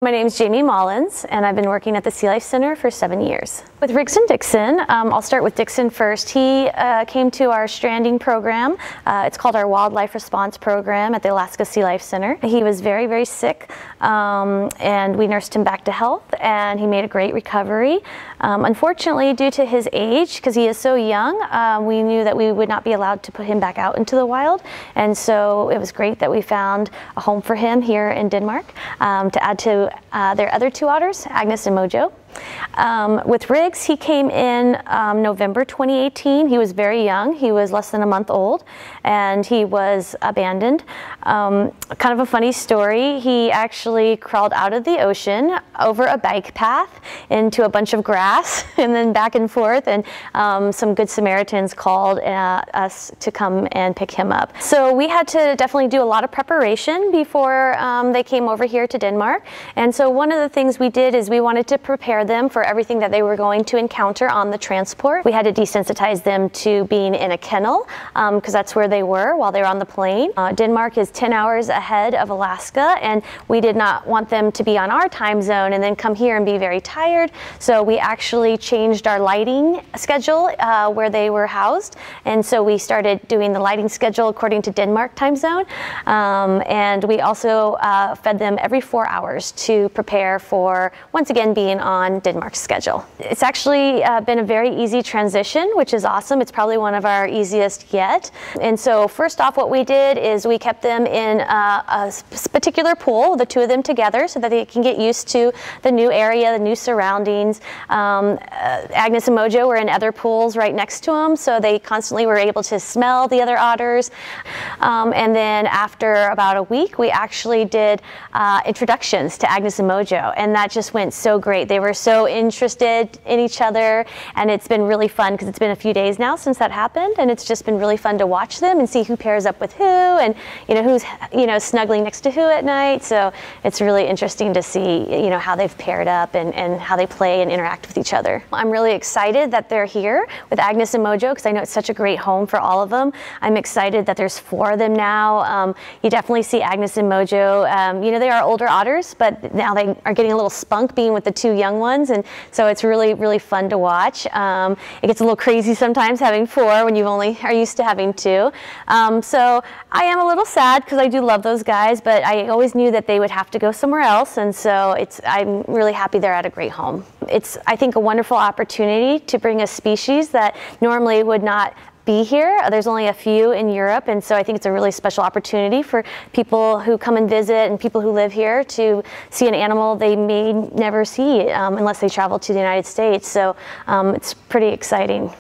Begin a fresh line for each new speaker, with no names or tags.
My name is Jamie Mullin, and I've been working at the Sea Life Center for 7 years. With Riggs and Dixon, I'll start with Dixon first. He came to our stranding program. It's called our Wildlife Response Program at the Alaska Sea Life Center. He was very, very sick, and we nursed him back to health, and he made a great recovery. Unfortunately, due to his age, because he is so young, we knew that we would not be allowed to put him back out into the wild, and so it was great that we found a home for him here in Denmark to add to their other two otters, Agnes and Mojo. With Riggs, he came in November 2018. He was very young. He was less than a month old, and he was abandoned. Kind of a funny story. He actually crawled out of the ocean over a bike path into a bunch of grass and then back and forth, and some good Samaritans called us to come and pick him up. So we had to definitely do a lot of preparation before they came over here to Denmark. And so one of the things we did is we wanted to prepare them for everything that they were going to encounter on the transport. We had to desensitize them to being in a kennel because that's where they were while they were on the plane. Denmark is 10 hours ahead of Alaska, and we did not want them to be on our time zone and then come here and be very tired. So we actually changed our lighting schedule where they were housed, and so we started doing the lighting schedule according to Denmark time zone, and we also fed them every 4 hours to prepare for, once again, being on Denmark's schedule. It's actually been a very easy transition, which is awesome. It's probably one of our easiest yet. And so first off, what we did is we kept them in a particular pool, the two of them together, so that they can get used to the new area, the new surroundings. Agnes and Mojo were in other pools right next to them, so they constantly were able to smell the other otters. And then after about a week, we actually did introductions to Agnes and Mojo, and that just went so great. They were so interested in each other, and it's been really fun because it's been a few days now since that happened, and it's just been really fun to watch them and see who pairs up with who, and who's snuggling next to who at night. So it's really interesting to see how they've paired up and how they play and interact with each other. I'm really excited that they're here with Agnes and Mojo because I know it's such a great home for all of them. I'm excited that there's 4 of them now. You definitely see Agnes and Mojo. They are older otters, but now they are getting a little spunk being with the 2 young ones, and so it's really, really fun to watch. It gets a little crazy sometimes having 4 when you only are used to having 2. So I am a little sad because I do love those guys, but I always knew that they would have to go somewhere else, and so I'm really happy they're at a great home. It's, I think, a wonderful opportunity to bring a species that normally would not be here. There's only a few in Europe, and so I think it's a really special opportunity for people who come and visit and people who live here to see an animal they may never see unless they travel to the United States. So it's pretty exciting.